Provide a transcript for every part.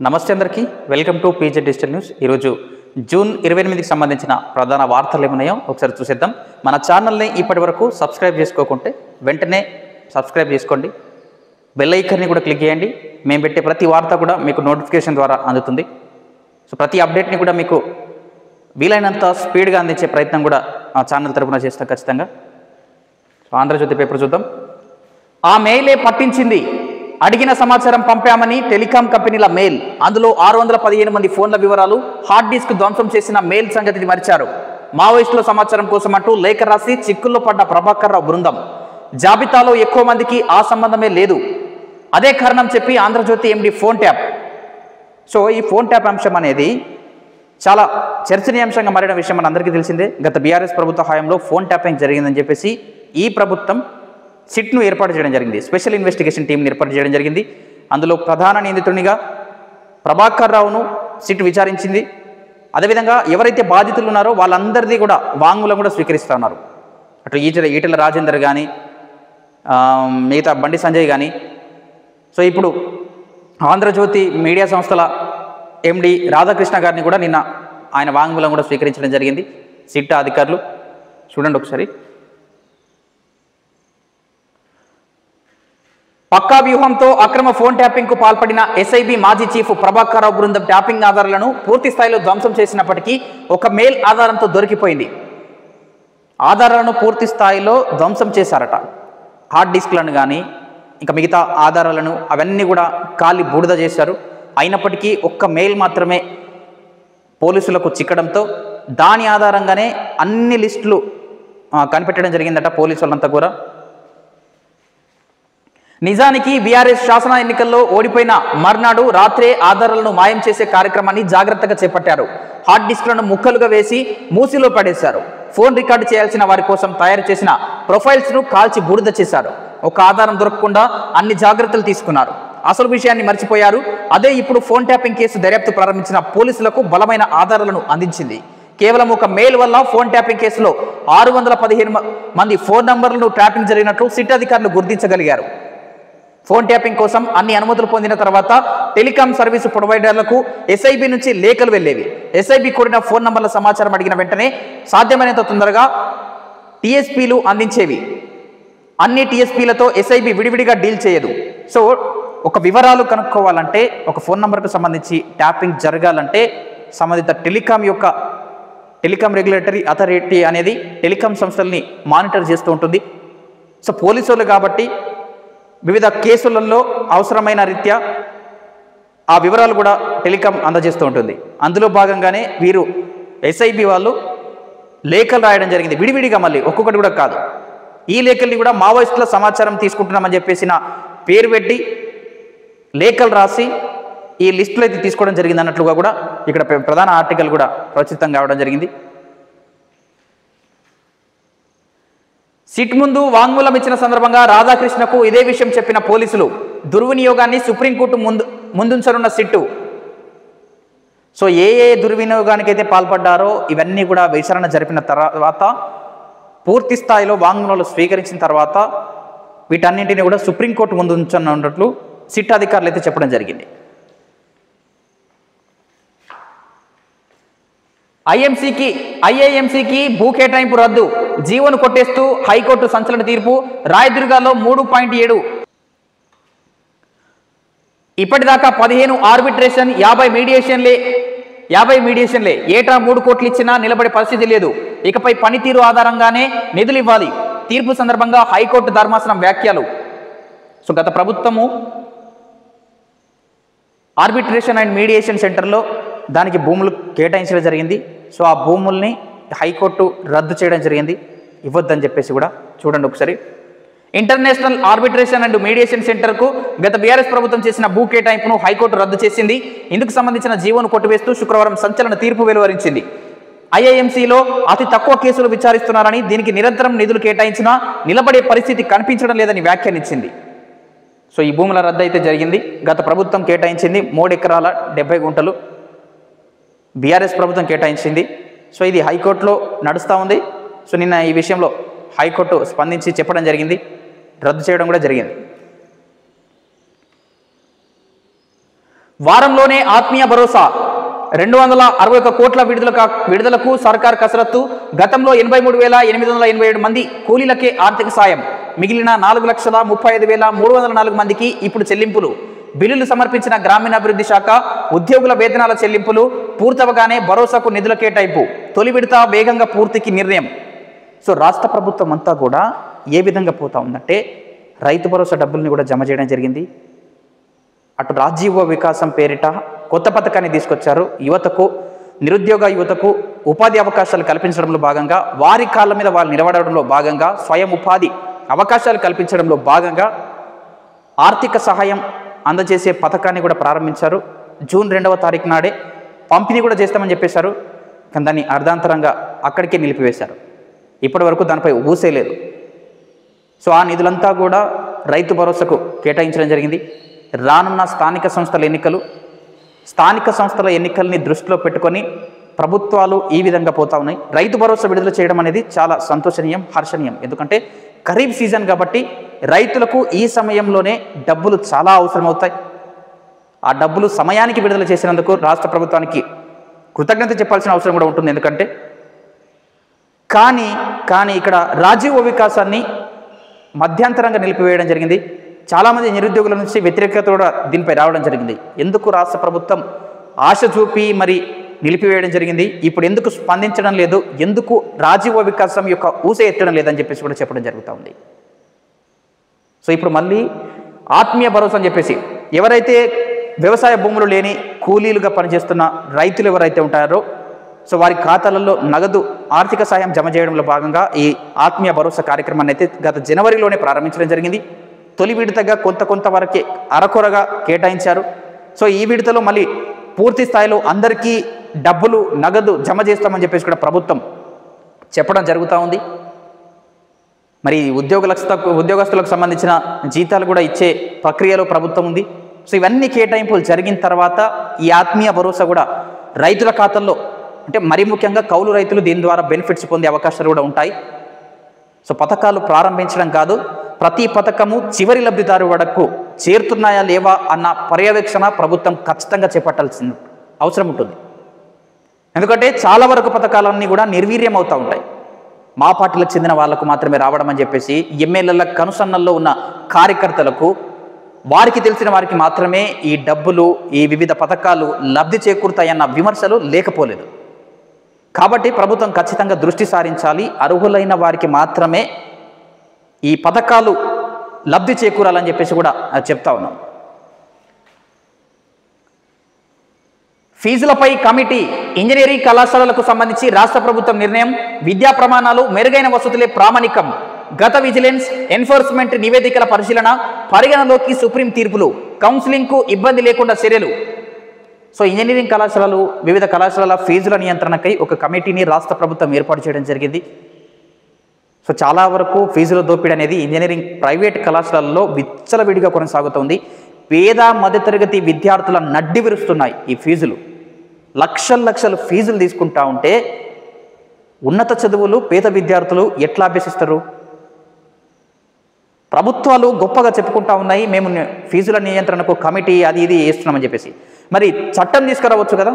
నమస్తే అందరికీ welcome to PJ digital news. ఈరోజు జూన్ 28కి సంబంధించిన ప్రధాన వార్తలు ఏమున్నాయో ఒకసారి చూసేద్దాం. మన ఛానల్ని ఇప్పటి వరకు సబ్స్క్రైబ్ చేసుకోకుంటే వెంటనే సబ్స్క్రైబ్ చేసుకోండి, బెల్ ఐకాన్ని కూడా క్లిక్ చేయండి. మేము పెట్టే ప్రతి వార్త కూడా మీకు నోటిఫికేషన్ ద్వారా అందుతుంది. సో ప్రతి అప్డేట్ని కూడా మీకు వీలైనంత స్పీడ్గా అందించే ప్రయత్నం కూడా ఆ ఛానల్ తరపున చేస్తాం ఖచ్చితంగా. సో ఆంధ్రజ్యోతి పేపర్ చూద్దాం. ఆ మెయిలే పట్టించింది, అడిగిన సమాచారం పంపామని టెలికాం కంపెనీల మెయిల్. అందులో 615 మంది ఫోన్ల వివరాలు, హార్డ్ డిస్క్ ధ్వంసం చేసిన మెయిల్ సంగతిని మరిచారు. మావోయిస్టుల సమాచారం కోసం అంటూ లేఖ రాసి చిక్కుల్లో పడ్డ ప్రభాకర్ రావు బృందం. జాబితాలో ఎక్కువ మందికి ఆ సంబంధమే లేదు. అదే కారణం చెప్పి ఆంధ్రజ్యోతి ఎండి ఫోన్ ట్యాప్. సో ఈ ఫోన్ ట్యాప్ అంశం అనేది చాలా చర్చనీయాంశంగా మారిన విషయం మన అందరికీ తెలిసిందే. గత బీఆర్ఎస్ ప్రభుత్వ హయాంలో ఫోన్ ట్యాపింగ్ జరిగిందని చెప్పేసి ఈ ప్రభుత్వం సిట్ను ఏర్పాటు చేయడం జరిగింది. స్పెషల్ ఇన్వెస్టిగేషన్ టీంని ఏర్పాటు చేయడం జరిగింది. అందులో ప్రధాన నిందితునిగా ప్రభాకర్ రావును సిట్ విచారించింది. అదేవిధంగా ఎవరైతే బాధితులు ఉన్నారో వాళ్ళందరిది కూడా వాంగ్మూలం కూడా స్వీకరిస్తూ ఉన్నారు. అటు ఈటెల రాజేందర్ కానీ మిగతా బండి సంజయ్ కానీ. సో ఇప్పుడు ఆంధ్రజ్యోతి మీడియా సంస్థల ఎండి రాధాకృష్ణ గారిని కూడా నిన్న ఆయన వాంగ్మూలం కూడా స్వీకరించడం జరిగింది సిట్ అధికారులు. చూడండి ఒకసారి. పక్కా వ్యూహంతో అక్రమ ఫోన్ ట్యాపింగ్కు పాల్పడిన ఎస్ఐబి మాజీ చీఫ్ ప్రభాకర్ రావు బృందం ట్యాపింగ్ ఆధారాలను పూర్తి స్థాయిలో ధ్వంసం చేసినప్పటికీ ఒక మెయిల్ ఆధారంతో దొరికిపోయింది. ఆధారాలను పూర్తి స్థాయిలో ధ్వంసం చేశారట. హార్డ్ డిస్క్లను కానీ ఇంకా మిగతా ఆధారాలను అవన్నీ కూడా కాలి బూడిద చేశారు. అయినప్పటికీ ఒక్క మెయిల్ మాత్రమే పోలీసులకు చిక్కడంతో దాని ఆధారంగానే అన్ని లిస్టులు కనిపెట్టడం జరిగిందట పోలీసు వాళ్ళంతా కూడా. నిజానికి బీఆర్ఎస్ శాసన ఎన్నికల్లో ఓడిపోయిన మర్నాడు రాత్రే ఆధారాలను మాయం చేసే కార్యక్రమాన్ని జాగ్రత్తగా చేపట్టారు. హార్డ్ డిస్క్లను ముక్కలుగా వేసి మూసిలో పడేశారు. ఫోన్ రికార్డు చేయాల్సిన వారి కోసం తయారు చేసిన ప్రొఫైల్స్ను కాల్చి బూడిద చేశారు. ఒక ఆధారం దొరకకుండా అన్ని జాగ్రత్తలు తీసుకున్నారు. అసలు విషయాన్ని మర్చిపోయారు. అదే ఇప్పుడు ఫోన్ ట్యాపింగ్ కేసు దర్యాప్తు ప్రారంభించిన పోలీసులకు బలమైన ఆధారాలను అందించింది. కేవలం ఒక మెయిల్ వల్ల ఫోన్ ట్యాపింగ్ కేసులో 615 మంది ఫోన్ నంబర్లను ట్యాపింగ్ జరిగినట్లు సిట్ అధికారులు గుర్తించగలిగారు. ఫోన్ ట్యాపింగ్ కోసం అన్ని అనుమతులు పొందిన తర్వాత టెలికాం సర్వీసు ప్రొవైడర్లకు ఎస్ఐబి నుంచి లేఖలు వెళ్ళేవి. ఎస్ఐబి కూడిన ఫోన్ నంబర్ల సమాచారం అడిగిన వెంటనే సాధ్యమైనంత తొందరగా టీఎస్పీలు అందించేవి. అన్ని టీఎస్పీలతో ఎస్ఐబి విడివిడిగా డీల్ చేయదు. సో ఒక వివరాలు కనుక్కోవాలంటే, ఒక ఫోన్ నంబర్కు సంబంధించి ట్యాపింగ్ జరగాలంటే సంబంధిత టెలికాం రెగ్యులేటరీ అథారిటీ అనేది టెలికాం సంస్థల్ని మానిటర్ చేస్తూ ఉంటుంది. సో పోలీసులు కాబట్టి వివిధ కేసులలో అవసరమైన రీత్యా ఆ వివరాలు కూడా టెలికాం అందజేస్తూ ఉంటుంది. అందులో భాగంగానే వీరు ఎస్ఐబి వాళ్ళు లేఖలు రాయడం జరిగింది విడివిడిగా, మళ్ళీ ఒక్కొక్కటి కూడా కాదు. ఈ లేఖల్ని కూడా మావోయిస్టుల సమాచారం తీసుకుంటున్నామని చెప్పేసిన పేరు పెట్టి లేఖలు రాసి ఈ లిస్టులో అయితే తీసుకోవడం జరిగింది అన్నట్లుగా కూడా ఇక్కడ ప్రధాన ఆర్టికల్ కూడా ప్రచురితం కావడం జరిగింది. సిట్ ముందు వాంగ్మూలం ఇచ్చిన సందర్భంగా రాధాకృష్ణకు ఇదే విషయం చెప్పిన పోలీసులు దుర్వినియోగాన్ని సుప్రీంకోర్టు ముందుంచనున్న సిట్టు. సో ఏ దుర్వినియోగానికైతే పాల్పడ్డారో ఇవన్నీ కూడా విచారణ జరిపిన తర్వాత పూర్తి స్థాయిలో వాంగ్మూలాలు స్వీకరించిన తర్వాత వీటన్నింటినీ కూడా సుప్రీంకోర్టు ముందు ఉంచనున్నట్లు సిట్ అధికారులు అయితే చెప్పడం జరిగింది. ఐఏఎంసీకి భూ కేటాయింపు రద్దు, జీవోను కొట్టేస్తూ హైకోర్టు సంచలన తీర్పు. రాయదుర్గాలో 3.7 ఇప్పటిదాకా 15 ఆర్బిట్రేషన్, 50 మీడియేషన్లే. ఏటా 3 కోట్లు ఇచ్చినా నిలబడే పరిస్థితి లేదు. ఇకపై పనితీరు ఆధారంగానే నిధులు ఇవ్వాలి. తీర్పు సందర్భంగా హైకోర్టు ధర్మాసనం వ్యాఖ్యలు. సో గత ప్రభుత్వము ఆర్బిట్రేషన్ అండ్ మీడియేషన్ సెంటర్లో దానికి భూములు కేటాయించడం జరిగింది. సో ఆ భూముల్ని హైకోర్టు రద్దు చేయడం జరిగింది, ఇవ్వద్దని చెప్పేసి కూడా. చూడండి ఒకసారి. ఇంటర్నేషనల్ ఆర్బిట్రేషన్ అండ్ మీడియేషన్ సెంటర్కు గత బీఆర్ఎస్ ప్రభుత్వం చేసిన భూ కేటాయింపును హైకోర్టు రద్దు చేసింది. ఇందుకు సంబంధించిన జీవోను కొట్టివేస్తూ శుక్రవారం సంచలన తీర్పు వెలువరించింది. ఐఏఎంసీలో అతి తక్కువ కేసులు విచారిస్తున్నారని, దీనికి నిరంతరం నిధులు కేటాయించినా నిలబడే పరిస్థితి కనిపించడం లేదని వ్యాఖ్యానించింది. సో ఈ భూముల రద్దు అయితే జరిగింది. గత ప్రభుత్వం కేటాయించింది 3 ఎకరాల 70 గుంటలు, బీఆర్ఎస్ ప్రభుత్వం కేటాయించింది. సో ఇది హైకోర్టులో నడుస్తూ ఉంది. సో నిన్న ఈ విషయంలో హైకోర్టు స్పందించి చెప్పడం జరిగింది, రద్దు చేయడం కూడా జరిగింది. వారంలోనే ఆత్మీయ భరోసా 261 కోట్ల విడుదలకు సర్కార్ కసరత్తు. గతంలో 83,887 మంది కూలీలకే ఆర్థిక సాయం. మిగిలిన 4,35,304 మందికి ఇప్పుడు చెల్లింపులు. బిల్లులు సమర్పించిన గ్రామీణాభివృద్ధి శాఖ. ఉద్యోగుల వేతనాల చెల్లింపులు పూర్తవగానే భరోసాకు నిధుల కేటాయింపు. తొలి విడత వేగంగా పూర్తికి నిర్ణయం. సో రాష్ట్ర ప్రభుత్వం అంతా కూడా ఏ విధంగా పోతా ఉందంటే రైతు భరోసా డబ్బుల్ని కూడా జమ చేయడం జరిగింది. అటు రాజీవ వికాసం పేరిట కొత్త పథకాన్ని తీసుకొచ్చారు. యువతకు, నిరుద్యోగ యువతకు ఉపాధి అవకాశాలు కల్పించడంలో భాగంగా, వారి కాళ్ళ మీద వాళ్ళు నిలబడడంలో భాగంగా, స్వయం ఉపాధి అవకాశాలు కల్పించడంలో భాగంగా ఆర్థిక సహాయం అందజేసే పథకాన్ని కూడా ప్రారంభించారు. జూన్ 2వ తారీఖు నాడే పంపిణీ కూడా చేస్తామని చెప్పేశారు. కానీ దాన్ని అర్ధాంతరంగా అక్కడికే నిలిపివేశారు. ఇప్పటి వరకు దానిపై ఊసే లేదు. సో ఆ నిధులంతా కూడా రైతు భరోసాకు కేటాయించడం జరిగింది. రానున్న స్థానిక సంస్థల ఎన్నికల్ని దృష్టిలో పెట్టుకొని ప్రభుత్వాలు ఈ విధంగా పోతా ఉన్నాయి. రైతు భరోసా విడుదల చేయడం అనేది చాలా సంతోషనీయం, హర్షణీయం. ఎందుకంటే ఖరీఫ్ సీజన్ కాబట్టి రైతులకు ఈ సమయంలోనే డబ్బులు చాలా అవసరమవుతాయి. ఆ డబ్బులు సమయానికి విడుదల చేసినందుకు రాష్ట్ర ప్రభుత్వానికి కృతజ్ఞత చెప్పాల్సిన అవసరం కూడా ఉంటుంది. ఎందుకంటే కానీ ఇక్కడ రాజీవ వికాసాన్ని మధ్యంతరంగా నిలిపివేయడం జరిగింది. చాలామంది నిరుద్యోగుల నుంచి వ్యతిరేకత కూడా దీనిపై రావడం జరిగింది. ఎందుకు రాష్ట్ర ప్రభుత్వం ఆశ చూపి మరి నిలిపివేయడం జరిగింది, ఇప్పుడు ఎందుకు స్పందించడం లేదు, ఎందుకు రాజీవ వికాసం యొక్క ఊసే ఎత్తడం లేదని చెప్పేసి కూడా చెప్పడం జరుగుతూ ఉంది. సో ఇప్పుడు మళ్ళీ ఆత్మీయ భరోసా అని చెప్పేసి ఎవరైతే వ్యవసాయ భూములు లేని కూలీలుగా పనిచేస్తున్న రైతులు ఎవరైతే ఉంటారో సో వారి ఖాతాలలో నగదు ఆర్థిక సాయం జమ చేయడంలో భాగంగా ఈ ఆత్మీయ భరోసా కార్యక్రమాన్ని అయితే గత జనవరిలోనే ప్రారంభించడం జరిగింది. తొలి విడతగా కొంత వరకే అరకొరగా కేటాయించారు. సో ఈ విడతలో మళ్ళీ పూర్తి స్థాయిలో అందరికీ డబ్బులు నగదు జమ చేస్తామని చెప్పేసి కూడా ప్రభుత్వం చెప్పడం జరుగుతూ ఉంది. మరి ఉద్యోగస్తులకు సంబంధించిన జీతాలు కూడా ఇచ్చే ప్రక్రియలో ప్రభుత్వం ఉంది. సో ఇవన్నీ కేటాయింపులు జరిగిన తర్వాత ఈ ఆత్మీయ భరోసా కూడా రైతుల ఖాతాల్లో, అంటే మరీ ముఖ్యంగా కౌలు రైతులు దీని ద్వారా బెనిఫిట్స్ పొందే అవకాశాలు కూడా ఉంటాయి. సో పథకాలు ప్రారంభించడం కాదు, ప్రతి పథకము చివరి లబ్ధిదారు వరకు చేరుతున్నాయా లేవా అన్న పర్యవేక్షణ ప్రభుత్వం ఖచ్చితంగా చేపట్టాల్సిన అవసరం ఉంటుంది. ఎందుకంటే చాలా వరకు పథకాలన్నీ కూడా నిర్వీర్యం అవుతూ ఉంటాయి. మా పార్టీలకు చెందిన వాళ్లకు మాత్రమే రావడం అని చెప్పేసి ఎమ్మెల్యేల కనుసన్నల్లో ఉన్న కార్యకర్తలకు, వారికి తెలిసిన వారికి మాత్రమే ఈ డబ్బులు, ఈ వివిధ పథకాలు లబ్ధి చేకూరుతాయన్న విమర్శలు లేకపోలేదు. కాబట్టి ప్రభుత్వం ఖచ్చితంగా దృష్టి సారించాలి. అర్హులైన వారికి మాత్రమే ఈ పథకాలు లబ్ధి చేకూరాలని చెప్పేసి కూడా చెప్తా ఉన్నాం. ఫీజులపై కమిటీ. ఇంజనీరింగ్ కళాశాలలకు సంబంధించి రాష్ట్ర ప్రభుత్వం నిర్ణయం. విద్యా ప్రమాణాలు, మెరుగైన వసతులే ప్రామాణికం. గత విజిలెన్స్, ఎన్ఫోర్స్మెంట్ నివేదికల పరిశీలన, పరిగణలోకి సుప్రీం తీర్పులు. కౌన్సిలింగ్కు ఇబ్బంది లేకుండా చర్యలు. సో ఇంజనీరింగ్ కళాశాలలు, వివిధ కళాశాలల ఫీజుల నియంత్రణకై ఒక కమిటీని రాష్ట్ర ప్రభుత్వం ఏర్పాటు చేయడం జరిగింది. సో చాలా వరకు ఫీజుల దోపిడీ అనేది ఇంజనీరింగ్ ప్రైవేట్ కళాశాలల్లో విచ్చలవిడిగా కొనసాగుతుంది. పేద మధ్యతరగతి విద్యార్థుల నడ్డి విరుస్తున్నాయి ఈ ఫీజులు. లక్షలు ఫీజులు తీసుకుంటా ఉంటే ఉన్నత చదువులు పేద విద్యార్థులు ఎట్లా అభ్యసిస్తారు? ప్రభుత్వాలు గొప్పగా చెప్పుకుంటా ఉన్నాయి, మేము ఫీజుల నియంత్రణకు కమిటీ అది ఇది వేస్తున్నామని చెప్పేసి. మరి చట్టం తీసుకురావచ్చు కదా,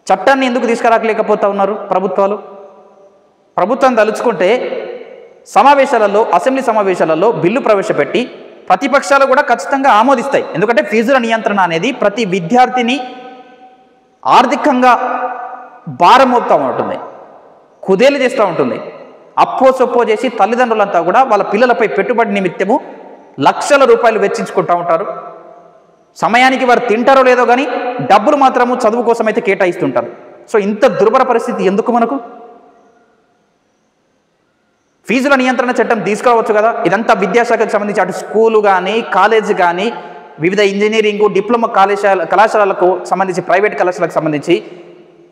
చట్టాన్ని ఎందుకు తీసుకురాకలేకపోతా ఉన్నారు ప్రభుత్వాలు? ప్రభుత్వం తలుచుకుంటే సమావేశాలలో, అసెంబ్లీ సమావేశాలలో బిల్లు ప్రవేశపెట్టి ప్రతిపక్షాలు కూడా ఖచ్చితంగా ఆమోదిస్తాయి. ఎందుకంటే ఫీజుల నియంత్రణ అనేది ప్రతి విద్యార్థిని ఆర్థికంగా భారం మోపుతూ ఉంటుంది, కుదేలు చేస్తూ ఉంటుంది. అప్పో సొప్పో చేసి తల్లిదండ్రులంతా కూడా వాళ్ళ పిల్లలపై పెట్టుబడి నిమిత్తము లక్షల రూపాయలు వెచ్చించుకుంటూ ఉంటారు. సమయానికి వారు తింటారో లేదో కానీ డబ్బులు మాత్రము చదువు కోసం అయితే కేటాయిస్తుంటారు. సో ఇంత దుర్భర పరిస్థితి ఎందుకు మనకు? ఫీజుల నియంత్రణ చట్టం తీసుకురావచ్చు కదా. ఇదంతా విద్యాశాఖకు సంబంధించి అటు స్కూలు కానీ, కాలేజ్ కానీ, వివిధ ఇంజనీరింగ్, డిప్లొమా కళాశాలలకు సంబంధించి, ప్రైవేట్ కళాశాలకు సంబంధించి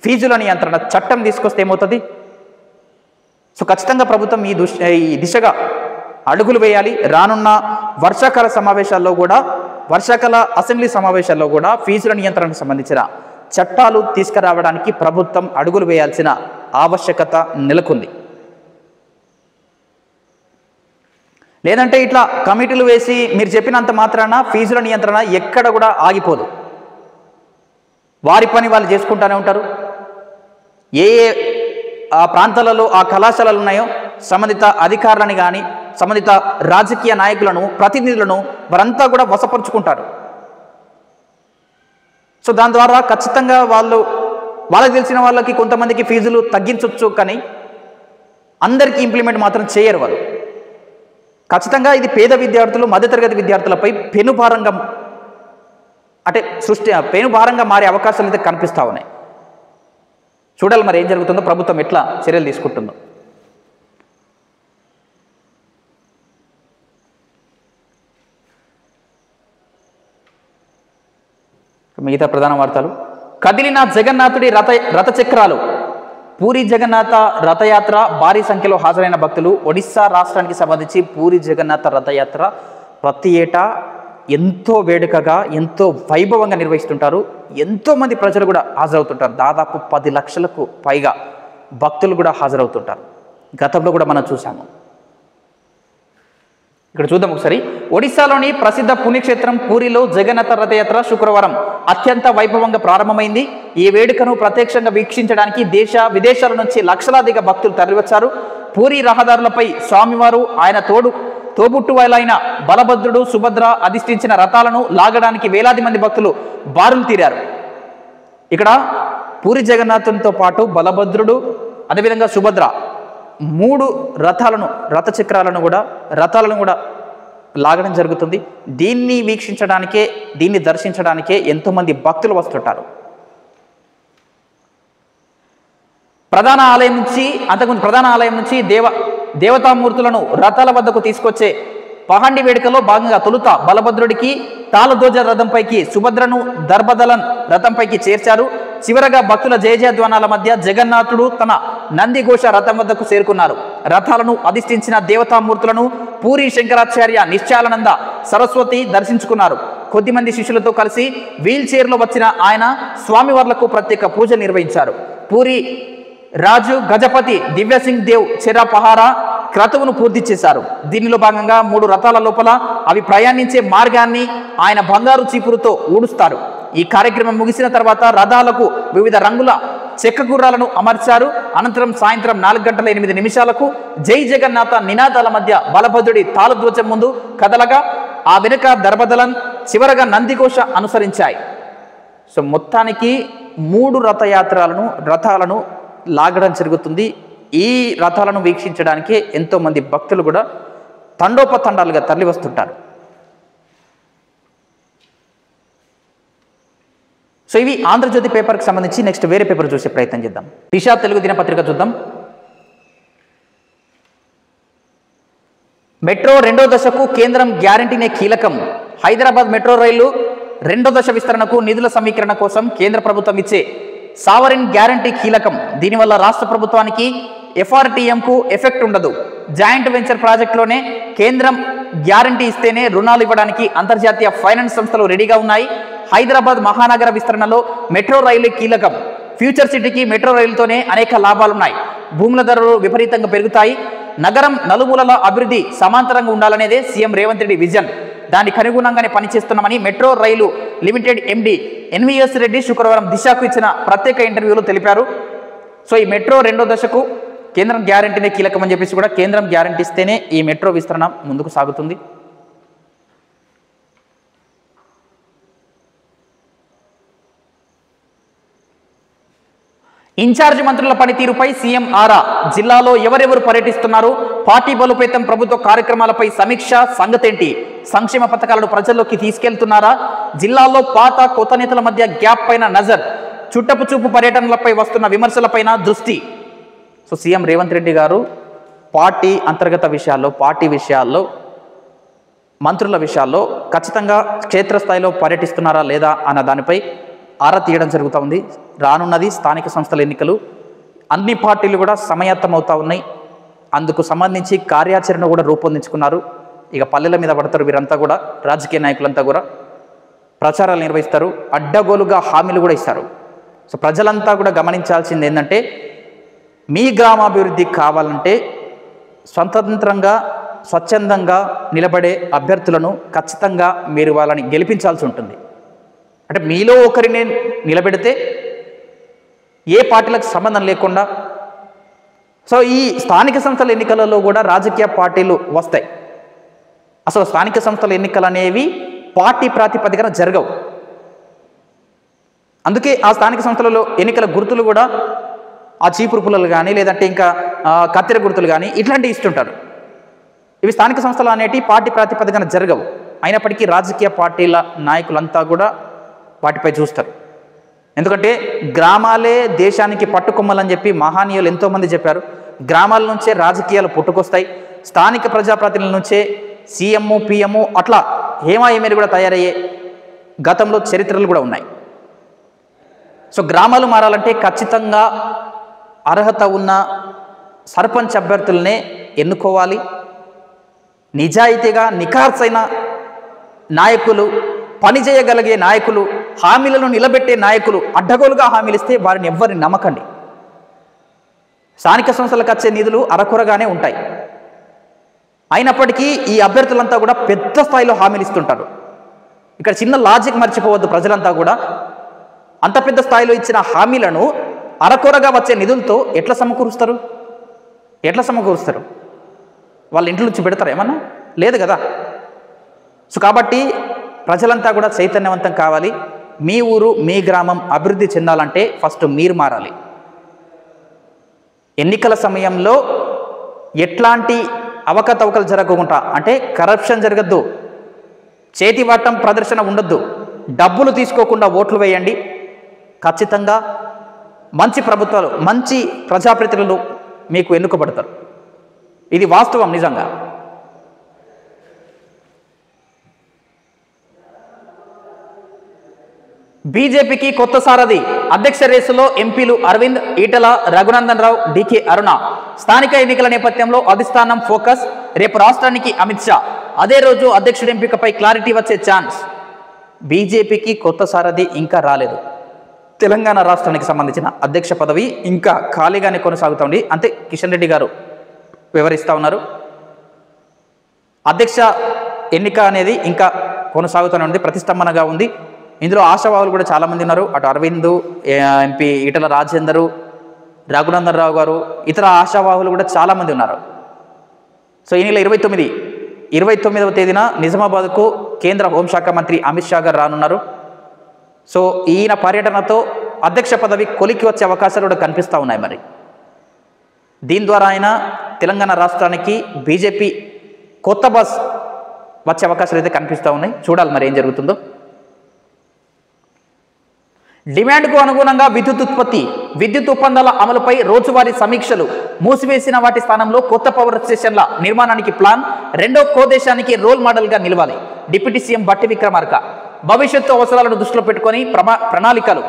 ఫీజుల నియంత్రణ చట్టం తీసుకొస్తే ఏమవుతుంది? సో ఖచ్చితంగా ప్రభుత్వం ఈ దిశగా అడుగులు వేయాలి. రానున్న వర్షాకాల అసెంబ్లీ సమావేశాల్లో కూడా ఫీజుల నియంత్రణకు సంబంధించిన చట్టాలు తీసుకురావడానికి ప్రభుత్వం అడుగులు వేయాల్సిన ఆవశ్యకత నెలకొంది. లేదంటే ఇట్లా కమిటీలు వేసి మీరు చెప్పినంత మాత్రాన ఫీజుల నియంత్రణ ఎక్కడ కూడా ఆగిపోదు. వారి పని వాళ్ళు చేసుకుంటూనే ఉంటారు. ఏ ఏ ఆ ప్రాంతాలలో ఆ కళాశాలలు ఉన్నాయో సంబంధిత అధికారులని కానీ సంబంధిత రాజకీయ నాయకులను ప్రతినిధులను వారంతా కూడా వశపరుచుకుంటారు. సో దాని ద్వారా ఖచ్చితంగా వాళ్ళకి తెలిసిన వాళ్ళకి కొంతమందికి ఫీజులు తగ్గించవచ్చు, కానీ అందరికీ ఇంప్లిమెంట్ మాత్రం చేయరు వాళ్ళు. ఖచ్చితంగా ఇది పేద విద్యార్థులు మధ్యతరగతి విద్యార్థులపై పెనుభారంగా మారే అవకాశాలు అయితే కనిపిస్తూ ఉన్నాయి. చూడాలి మరి ఏం జరుగుతుందో, ప్రభుత్వం ఎట్లా చర్యలు తీసుకుంటుందో. మిగతా ప్రధాన వార్తలు. కదిలిన జగన్నాథుడి రథచక్రాలు. పూరి జగన్నాథ రథయాత్ర భారీ సంఖ్యలో హాజరైన భక్తులు. ఒడిస్సా రాష్ట్రానికి సంబంధించి పూరి జగన్నాథ రథయాత్ర ప్రతి ఏటా ఎంతో వేడుకగా ఎంతో వైభవంగా నిర్వహిస్తుంటారు. ఎంతోమంది ప్రజలు కూడా హాజరవుతుంటారు. దాదాపు 10 లక్షలకు పైగా భక్తులు కూడా హాజరవుతుంటారు. గతంలో కూడా మనం చూసాము. ఇక్కడ చూద్దాం ఒకసారి. ఒడిశాలోని ప్రసిద్ధ పుణ్యక్షేత్రం పూరిలో జగన్నాథ రథయాత్ర శుక్రవారం అత్యంత వైభవంగా ప్రారంభమైంది. ఈ వేడుకను ప్రత్యక్షంగా వీక్షించడానికి దేశ విదేశాల నుంచి లక్షలాదిగా భక్తులు తరలివచ్చారు. పూరి రహదారులపై స్వామివారు ఆయన తోబుట్టువాలైన బలభద్రుడు సుభద్ర అధిష్ఠించిన రథాలను లాగడానికి వేలాది మంది భక్తులు బారులు తీరారు. ఇక్కడ పూరి జగన్నాథునితో పాటు బలభద్రుడు అదేవిధంగా సుభద్ర 3 రథచక్రాలను కూడా లాగడం జరుగుతుంది. దీన్ని వీక్షించడానికే దీన్ని దర్శించడానికే ఎంతోమంది భక్తులు వస్తుంటారు. ప్రధాన ఆలయం నుంచి దేవతామూర్తులను రథాల వద్దకు తీసుకొచ్చే పహండి వేడుకలో భాగంగా తొలుత బలభద్రుడికి తాళధ్వజ రథంపైకి, సుభద్రను దర్భదలన్ రథంపైకి చేర్చారు. చివరగా భక్తుల జయజయధ్వానాల మధ్య జగన్నాథుడు తన నందిఘోష రథం వద్దకు చేరుకున్నారు. రథాలను అధిష్ఠించిన దేవతామూర్తులను పూరి శంకరాచార్య నిశ్చలానంద సరస్వతి దర్శించుకున్నారు. కొద్దిమంది శిష్యులతో కలిసి వీల్ చైర్లో వచ్చిన ఆయన స్వామివార్లకు ప్రత్యేక పూజలు నిర్వహించారు. పూరి రాజు గజపతి దివ్యసింగ్ దేవ్ చెరా పహారా క్రతువును పూర్తి చేశారు. దీనిలో భాగంగా 3 రథాల లోపల అవి ప్రయాణించే మార్గాన్ని ఆయన బంగారు చీపురుతో ఊడుస్తారు. ఈ కార్యక్రమం ముగిసిన తర్వాత రథాలకు వివిధ రంగుల చెక్క గుర్రాలను అమర్చారు. అనంతరం సాయంత్రం 4:08 జై జగన్నాథ నినాదాల మధ్య బలభద్రుడి తాళధ్వజం ముందు కదలగా ఆ వెనుక దర్భదలన్ చివరగా నందిఘోష అనుసరించాయి. సో మొత్తానికి 3 రథాలను లాగడం జరుగుతుంది. ఈ రథాలను వీక్షించడానికి ఎంతోమంది భక్తులు కూడా తండోపతండాలుగా తరలి వస్తుంటారు. సో ఇవి ఆంధ్రజ్యోతి పేపర్కి సంబంధించి. నెక్స్ట్ వేరే పేపర్ చూసే ప్రయత్నం చేద్దాం. దిశ తెలుగు దినపత్రిక చూద్దాం. మెట్రో 2వ దశకు కేంద్రం గ్యారంటీనే కీలకం. హైదరాబాద్ మెట్రో రైలు 2వ దశ విస్తరణకు నిధుల సమీకరణ కోసం కేంద్ర ప్రభుత్వం ఇచ్చే సావరిన్ గ్యారంటీ కీలకం. దీనివల్ల రాష్ట్ర ప్రభుత్వానికి ఎఫ్ఆర్టీఎంకు ఎఫెక్ట్ ఉండదు. జాయింట్ వెంచర్ ప్రాజెక్టులోనే కేంద్రం గ్యారంటీ ఇస్తేనే రుణాలు ఇవ్వడానికి అంతర్జాతీయ ఫైనాన్స్ సంస్థలు రెడీగా ఉన్నాయి. హైదరాబాద్ మహానగర విస్తరణలో మెట్రో రైలు కీలకం. ఫ్యూచర్ సిటీకి మెట్రో రైలుతోనే అనేక లాభాలున్నాయి. భూముల ధరలు విపరీతంగా పెరుగుతాయి. నగరం నలుమూలల అభివృద్ధి సమాంతరంగా ఉండాలనేదే సీఎం రేవంత్ రెడ్డి విజన్. దానికి అనుగుణంగానే పనిచేస్తున్నామని మెట్రో రైలు లిమిటెడ్ ఎండి ఎన్వీఎస్ రెడ్డి శుక్రవారం దిశకు ఇచ్చిన ప్రత్యేక ఇంటర్వ్యూలో తెలిపారు. సో ఈ మెట్రో 2వ దశకు కేంద్రం గ్యారంటీనే కీలకం అని చెప్పేసి కూడా కేంద్రం గ్యారంటీ ఇస్తేనే ఈ మెట్రో విస్తరణ ముందుకు సాగుతుంది. ఇన్ఛార్జి మంత్రుల పనితీరుపై సీఎం ఆరా. జిల్లాలో ఎవరెవరు పర్యటిస్తున్నారు, పార్టీ బలోపేతం ప్రభుత్వ కార్యక్రమాలపై సమీక్ష. సంగతేంటి? సంక్షేమ పథకాలను ప్రజల్లోకి తీసుకెళ్తున్నారా? జిల్లాలో పాత కొత్త నేతల మధ్య గ్యాప్ పైన నజర్. చుట్టపు చూపు పర్యటనలపై వస్తున్న విమర్శలపైన దృష్టి. సో సీఎం రేవంత్ రెడ్డి గారు పార్టీ అంతర్గత విషయాల్లో, పార్టీ విషయాల్లో, మంత్రుల విషయాల్లో ఖచ్చితంగా క్షేత్రస్థాయిలో పర్యటిస్తున్నారా లేదా అన్న దానిపై ఆరా తీయడం జరుగుతూ ఉంది. రానున్నది స్థానిక సంస్థల ఎన్నికలు. అన్ని పార్టీలు కూడా సమాయత్తమవుతా ఉన్నాయి. అందుకు సంబంధించి కార్యాచరణ కూడా రూపొందించుకున్నారు. ఇక పల్లెల మీద పడతారు వీరంతా కూడా. రాజకీయ నాయకులంతా కూడా ప్రచారాలు నిర్వహిస్తారు, అడ్డగోలుగా హామీలు కూడా ఇస్తారు. సో ప్రజలంతా కూడా గమనించాల్సింది ఏంటంటే, మీ గ్రామాభివృద్ధి కావాలంటే స్వతంత్రంగా స్వచ్ఛందంగా నిలబడే అభ్యర్థులను ఖచ్చితంగా మీరు వాళ్ళని గెలిపించాల్సి ఉంటుంది. అంటే మీలో ఒకరిని నిలబెడితే ఏ పార్టీలకు సంబంధం లేకుండా, సో ఈ స్థానిక సంస్థల ఎన్నికలలో కూడా రాజకీయ పార్టీలు వస్తాయి. అసలు స్థానిక సంస్థల ఎన్నికలు అనేవి పార్టీ ప్రాతిపదికన జరగవు. అందుకే ఆ స్థానిక సంస్థలలో ఎన్నికల గుర్తులు కూడా ఆ చీపురు పుల్లలు కానీ లేదంటే ఇంకా కత్తెర గుర్తులు కానీ ఇట్లాంటివి ఇస్తుంటారు. ఇవి స్థానిక సంస్థలు అనేవి పార్టీ ప్రాతిపదికన జరగవు. అయినప్పటికీ రాజకీయ పార్టీల నాయకులంతా కూడా వాటిపై చూస్తారు. ఎందుకంటే గ్రామాలే దేశానికి పట్టుకొమ్మలని చెప్పి మహానీయులు ఎంతోమంది చెప్పారు. గ్రామాల నుంచే రాజకీయాలు పుట్టుకొస్తాయి. స్థానిక ప్రజాప్రతినిధుల నుంచే సీఎం, పిఎం అట్లా హేమాయేమీలు కూడా తయారయ్యే గతంలో చరిత్రలు కూడా ఉన్నాయి. సో గ్రామాలు మారాలంటే ఖచ్చితంగా అర్హత ఉన్న సర్పంచ్ అభ్యర్థులనే ఎన్నుకోవాలి. నిజాయితీగా నిఖార్సైన నాయకులు, పనిచేయగలిగే నాయకులు, హామీలను నిలబెట్టే నాయకులు అడ్డగోలుగా హామీలు ఇస్తే వారిని ఎవ్వరిని నమ్మకండి. స్థానిక సంస్థలకు వచ్చే నిధులు అరకొరగానే ఉంటాయి. అయినప్పటికీ ఈ అభ్యర్థులంతా కూడా పెద్ద స్థాయిలో హామీలు ఇస్తుంటారు. ఇక్కడ చిన్న లాజిక్ మర్చిపోవద్దు. ప్రజలంతా కూడా అంత పెద్ద స్థాయిలో ఇచ్చిన హామీలను అరకొరగా వచ్చే నిధులతో ఎట్లా సమకూరుస్తారు? వాళ్ళ ఇంట్లో నుంచి పెడతారు ఏమన్నా? లేదు కదా. సో కాబట్టి ప్రజలంతా కూడా చైతన్యవంతం కావాలి. మీ ఊరు, మీ గ్రామం అభివృద్ధి చెందాలంటే ఫస్ట్ మీరు మారాలి. ఎన్నికల సమయంలో ఎట్లాంటి అవకతవకలు జరగకుండా, అంటే కరప్షన్ జరగద్దు, చేతివాటం ప్రదర్శన ఉండొద్దు, డబ్బులు తీసుకోకుండా ఓట్లు వేయండి. ఖచ్చితంగా మంచి ప్రభుత్వాలు, మంచి ప్రజాప్రతినిధులు మీకు ఎన్నుకబడతారు. ఇది వాస్తవం. నిజంగా బీజేపీకి కొత్త సారథి. అధ్యక్ష రేసులో ఎంపీలు అరవింద్, ఈటల, రఘునందన్ రావు, డికే అరుణ. స్థానిక ఎన్నికల నేపథ్యంలో అధిష్టానం ఫోకస్. రేపు రాష్ట్రానికి అమిత్ షా. అదే రోజు అధ్యక్షుడి ఎంపికపై క్లారిటీ వచ్చే ఛాన్స్. బీజేపీకి కొత్త సారథి ఇంకా రాలేదు. తెలంగాణ రాష్ట్రానికి సంబంధించిన అధ్యక్ష పదవి ఇంకా ఖాళీగానే కొనసాగుతోంది. అంతే కిషన్ రెడ్డి గారు వివరిస్తూ ఉన్నారు. అధ్యక్ష ఎన్నిక అనేది ఇంకా కొనసాగుతూనే ఉంది, ప్రతిష్టంభనగా ఉంది. ఇందులో ఆశావాహులు కూడా చాలామంది ఉన్నారు. అటు అరవింద్, ఎంపీ ఈటల రాజేందరు, రఘునందన్ రావు గారు, ఇతర ఆశావాహులు కూడా చాలామంది ఉన్నారు. సో ఈ నెల 29వ తేదీన నిజామాబాద్కు కేంద్ర హోంశాఖ మంత్రి అమిత్ షా గారు రానున్నారు. సో ఈయన పర్యటనతో అధ్యక్ష పదవి కొలికి వచ్చే అవకాశాలు కూడా కనిపిస్తూ ఉన్నాయి. మరి దీని ద్వారా ఆయన తెలంగాణ రాష్ట్రానికి బీజేపీ కొత్త బస్ వచ్చే అవకాశాలు అయితే కనిపిస్తూ ఉన్నాయి. చూడాలి మరి ఏం జరుగుతుందో. డిమాండ్కు అనుగుణంగా విద్యుత్ ఉత్పత్తి. విద్యుత్ ఒప్పందాల అమలుపై రోజువారీ సమీక్షలు. మూసివేసిన వాటి స్థానంలో కొత్త పవర్ స్టేషన్ల నిర్మాణానికి ప్లాన్. రెండో కోదేశానికి రోల్ మోడల్గా నిలవాలి. డిప్యూటీ సీఎం బట్టి విక్రమార్క. భవిష్యత్తు అవసరాలను దృష్టిలో పెట్టుకొని ప్రణాళికలు.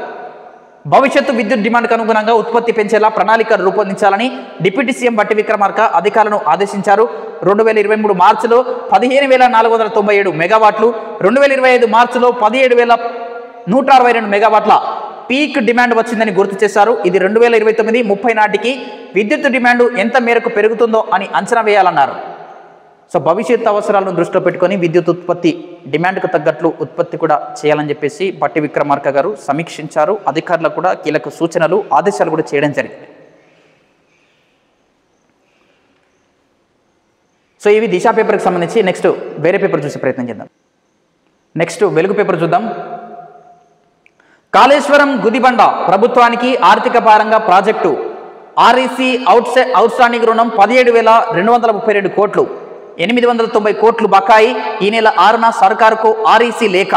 భవిష్యత్తు విద్యుత్ డిమాండ్కు అనుగుణంగా ఉత్పత్తి పెంచేలా ప్రణాళికలు రూపొందించాలని డిప్యూటీ సీఎం బట్టి విక్రమార్క అధికారులను ఆదేశించారు. 2023 మార్చిలో 15,497 మెగావాట్లు, 2025 మార్చిలో 17,162 మెగావాట్ల పీక్ డిమాండ్ వచ్చిందని గుర్తు చేశారు. ఇది 2029-30 నాటికి విద్యుత్ డిమాండ్ ఎంత మేరకు పెరుగుతుందో అని అంచనా వేయాలన్నారు. సో భవిష్యత్ అవసరాలను దృష్టిలో పెట్టుకొని విద్యుత్ ఉత్పత్తి డిమాండ్కు తగ్గట్లు ఉత్పత్తి కూడా చేయాలని చెప్పేసి బట్టి విక్రమార్క గారు సమీక్షించారు. అధికారులకు కూడా కీలక సూచనలు, ఆదేశాలు కూడా చేయడం జరిగింది. సో ఇవి దిశ పేపర్కి సంబంధించి. నెక్స్ట్ వేరే పేపర్ చూసే ప్రయత్నం చేద్దాం. నెక్స్ట్ వెలుగు పేపర్ చూద్దాం. కాళేశ్వరం గుదిబండ ప్రభుత్వానికి ఆర్థిక భారంగా ప్రాజెక్టు. ఆర్ఈసీ అవుట్స్టాండింగ్ రుణం 17,232 కోట్లు, 890 కోట్లు బకాయి. ఈ నెల 6న సర్కారుకు ఆర్ఈసీ లేఖ.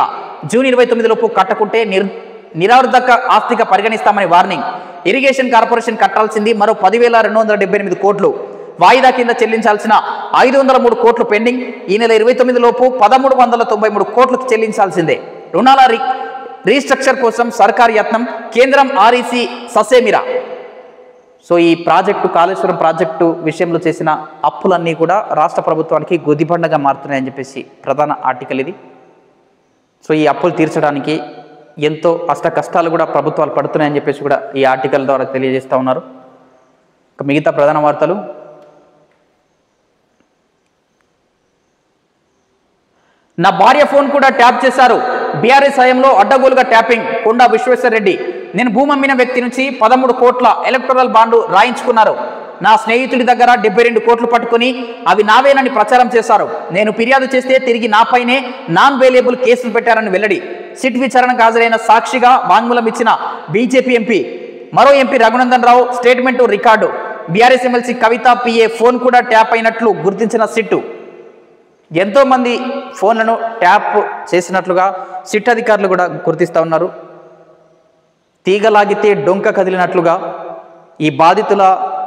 జూన్ 29 లోపు కట్టకుంటే నిరర్ధక ఆస్తిగా పరిగణిస్తామని వార్నింగ్. ఇరిగేషన్ కార్పొరేషన్ కట్టాల్సింది మరో 10,278 కోట్లు. వాయిదా కింద చెల్లించాల్సిన 503 కోట్లు పెండింగ్. ఈ నెల 29 లోపు 1,393 కోట్లు చెల్లించాల్సిందే. రుణాల రీస్ట్రక్చర్ కోసం సర్కారు యత్నం. కేంద్రం ఆర్ఈసీ ససేమిరా. సో ఈ ప్రాజెక్టు, కాళేశ్వరం ప్రాజెక్టు విషయంలో చేసిన అప్పులన్నీ కూడా రాష్ట్ర ప్రభుత్వానికి గుదిబండగా మారుతున్నాయని చెప్పేసి ప్రధాన ఆర్టికల్ ఇది. సో ఈ అప్పులు తీర్చడానికి ఎంతో కష్టాలు కూడా ప్రభుత్వాలు పడుతున్నాయని చెప్పేసి కూడా ఈ ఆర్టికల్ ద్వారా తెలియజేస్తూ ఉన్నారు. మిగతా ప్రధాన వార్తలు. నా భార్య ఫోన్ కూడా ట్యాప్ చేశారు. బీఆర్ఎస్ హయాంలో అడ్డగోలుగా ట్యాపింగ్ కొండా విశ్వేశ్వరరెడ్డి. నేను భూమి అమ్మిన వ్యక్తి నుంచి 13 కోట్ల ఎలక్టోరల్ బాండు రాయించుకున్నారు. నా స్నేహితుడి దగ్గర 72 కోట్లు పట్టుకుని అవి నావేనని ప్రచారం చేశారు. నేను ఫిర్యాదు చేస్తే తిరిగి నాపైనే నాన్ వేలియబుల్ కేసులు పెట్టారని వెల్లడి. సిట్ విచారణకు హాజరైన సాక్షిగా వాంగ్మూలం ఇచ్చిన బీజేపీ ఎంపీ. మరో MP Raghunandan Rao statement record. BRS MLC కవిత పిఏ ఫోన్ కూడా ట్యాప్ అయినట్లు గుర్తించిన సిట్టు. ఎంతోమంది ఫోన్లను ట్యాప్ చేసినట్లుగా సిట్ అధికారులు కూడా గుర్తిస్తూ ఉన్నారు. తీగలాగితే డొంక కదిలినట్లుగా ఈ బాధితుల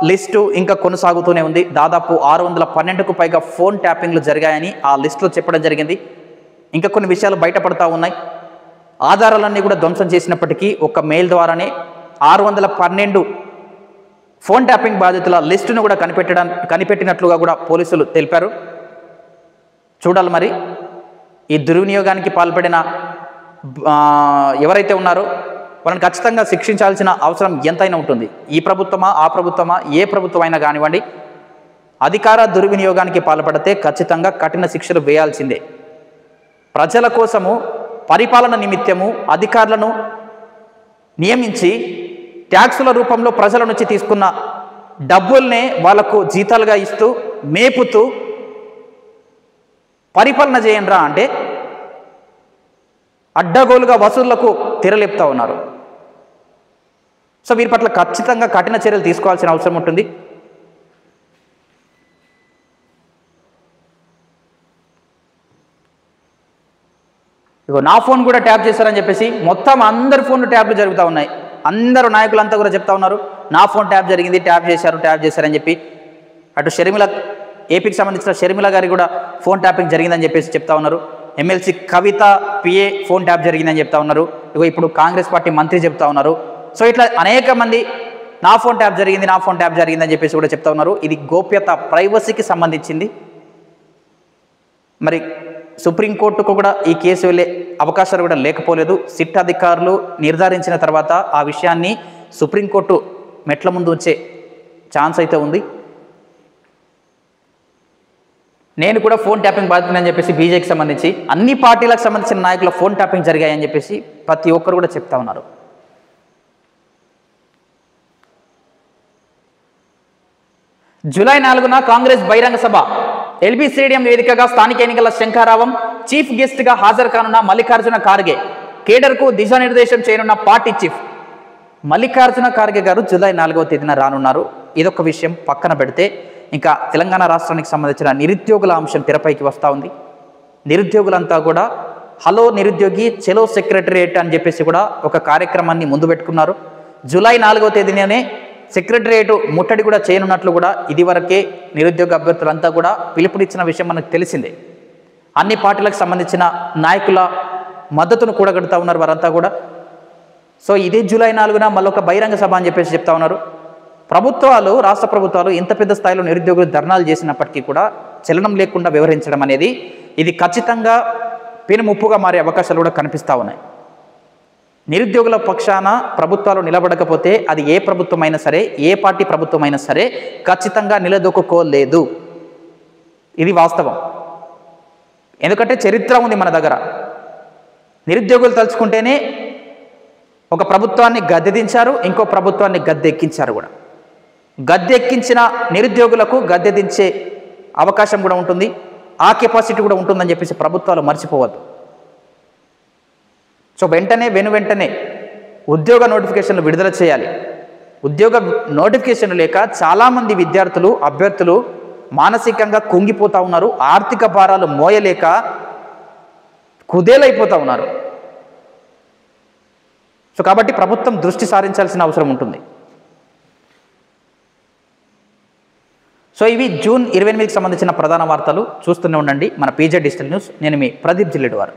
లిస్టు ఇంకా కొనసాగుతూనే ఉంది. దాదాపు 612కు పైగా ఫోన్ ట్యాపింగ్లు జరిగాయని ఆ లిస్టులో చెప్పడం జరిగింది. ఇంకా కొన్ని విషయాలు బయటపడతా ఉన్నాయి. ఆధారాలన్నీ కూడా ధ్వంసం చేసినప్పటికీ ఒక మెయిల్ ద్వారానే 612 ఫోన్ ట్యాపింగ్ బాధితుల లిస్టును కూడా కనిపెట్టినట్లుగా కూడా పోలీసులు తెలిపారు. చూడాలి మరి ఈ దుర్వినియోగానికి పాల్పడిన ఎవరైతే ఉన్నారో వాళ్ళని ఖచ్చితంగా శిక్షించాల్సిన అవసరం ఎంతైనా ఉంటుంది. ఈ ప్రభుత్వమా ఆ ప్రభుత్వమా ఏ ప్రభుత్వం అయినా కానివ్వండి, అధికార దుర్వినియోగానికి పాల్పడితే ఖచ్చితంగా కఠిన శిక్షలు వేయాల్సిందే. ప్రజల కోసము పరిపాలన నిమిత్తము అధికారులను నియమించి ట్యాక్సుల రూపంలో ప్రజల నుంచి తీసుకున్న డబ్బుల్నే వాళ్లకు జీతాలుగా ఇస్తూ మేపుతూ పరిపాలన చేయండిరా అంటే అడ్డగోలుగా వసూళ్లకు తెరలేపుతా ఉన్నారు. సో వీరి పట్ల ఖచ్చితంగా కఠిన చర్యలు తీసుకోవాల్సిన అవసరం ఉంటుంది. ఇగో నా ఫోన్ కూడా ట్యాప్ చేశారని చెప్పేసి మొత్తం అందరి ఫోన్లు ట్యాప్లు జరుగుతూ ఉన్నాయి. అందరూ నాయకులంతా కూడా చెప్తా ఉన్నారు నా ఫోన్ ట్యాప్ జరిగింది, ట్యాప్ చేశారని చెప్పి. అటు షర్మిల, ఏపీకి సంబంధించిన షర్మిల గారి కూడా ఫోన్ ట్యాపింగ్ జరిగిందని చెప్పేసి చెప్తా ఉన్నారు. ఎమ్మెల్సీ కవిత పిఏ ఫోన్ ట్యాప్ జరిగిందని చెప్తా ఉన్నారు. ఇగో ఇప్పుడు కాంగ్రెస్ పార్టీ మంత్రి చెప్తా ఉన్నారు. సో ఇట్లా అనేక మంది నా ఫోన్ ట్యాప్ జరిగిందని చెప్పేసి కూడా చెప్తా ఉన్నారు. ఇది గోప్యత, ప్రైవసీకి సంబంధించింది. మరి సుప్రీంకోర్టుకు కూడా ఈ కేసు వెళ్ళే అవకాశాలు కూడా లేకపోలేదు. సిట్ అధికారులు నిర్ధారించిన తర్వాత ఆ విషయాన్ని సుప్రీంకోర్టు మెట్ల ముందు వచ్చే ఛాన్స్ అయితే ఉంది. నేను కూడా ఫోన్ ట్యాపింగ్ బాధితులని చెప్పేసి బీజేపీకి సంబంధించి అన్ని పార్టీలకు సంబంధించిన నాయకుల ఫోన్ ట్యాపింగ్ జరిగాయని చెప్పేసి ప్రతి ఒక్కరు కూడా చెప్తా ఉన్నారు. జూలై 4న కాంగ్రెస్ బహిరంగ సభ. ఎల్బీ స్టేడియం వేదికగా స్థానిక ఎన్నికల శంఖారావం. చీఫ్ గెస్ట్గా హాజరు కానున్న మల్లికార్జున ఖార్గే. కేడర్కు దిశానిర్దేశం చేయనున్న పార్టీ చీఫ్. మల్లికార్జున ఖార్గే గారు జూలై 4వ తేదీన రానున్నారు. ఇదొక విషయం పక్కన పెడితే ఇంకా తెలంగాణ రాష్ట్రానికి సంబంధించిన నిరుద్యోగుల అంశం తెరపైకి వస్తూ ఉంది. నిరుద్యోగులంతా కూడా హలో నిరుద్యోగి చెలో సెక్రటరియేట్ అని చెప్పేసి కూడా ఒక కార్యక్రమాన్ని ముందు పెట్టుకున్నారు. జూలై 4వ తేదీనే సెక్రటరియేట్ ముట్టడి కూడా చేయనున్నట్లు కూడా ఇదివరకే నిరుద్యోగ అభ్యర్థులంతా కూడా పిలుపునిచ్చిన విషయం మనకు తెలిసిందే. అన్ని పార్టీలకు సంబంధించిన నాయకుల మద్దతును కూడగడుతూ ఉన్నారు వారంతా కూడా. సో ఇదే జూలై 4న మళ్ళొక బహిరంగ సభ అని చెప్పేసి చెప్తా ఉన్నారు. ప్రభుత్వాలు, రాష్ట్ర ప్రభుత్వాలు ఇంత పెద్ద స్థాయిలో నిరుద్యోగులు ధర్నాలు చేసినప్పటికీ కూడా చలనం లేకుండా వ్యవహరించడం అనేది ఇది ఖచ్చితంగా పెనుముప్పుగా మారే అవకాశాలు కూడా కనిపిస్తూ ఉన్నాయి. నిరుద్యోగుల పక్షాన ప్రభుత్వాలు నిలబడకపోతే అది ఏ ప్రభుత్వమైనా సరే, ఏ పార్టీ ప్రభుత్వమైనా సరే ఖచ్చితంగా నిలదొక్కుకోలేదు. ఇది వాస్తవం. ఎందుకంటే చరిత్ర ఉంది మన దగ్గర. నిరుద్యోగులు తలుచుకుంటేనే ఒక ప్రభుత్వాన్ని గద్దెదించారు, ఇంకో ప్రభుత్వాన్ని గద్దెక్కించారు కూడా. గద్దెక్కించిన నిరుద్యోగులకు గద్దెదించే అవకాశం కూడా ఉంటుంది, ఆ కెపాసిటీ కూడా ఉంటుందని చెప్పేసి ప్రభుత్వాలు మర్చిపోవద్దు. సో వెంటనే ఉద్యోగ నోటిఫికేషన్లు విడుదల చేయాలి. ఉద్యోగ నోటిఫికేషన్లు లేక చాలామంది విద్యార్థులు, అభ్యర్థులు మానసికంగా కుంగిపోతూ ఉన్నారు. ఆర్థిక భారాలు మోయలేక కుదేలైపోతూ ఉన్నారు. సో కాబట్టి ప్రభుత్వం దృష్టి సారించాల్సిన అవసరం ఉంటుంది. సో ఇవి జూన్ 28కి సంబంధించిన ప్రధాన వార్తలు. చూస్తూనే ఉండండి మన పీజే డిజిటల్ న్యూస్. నేను మీ ప్రదీప్ జిల్లెడ్వార్.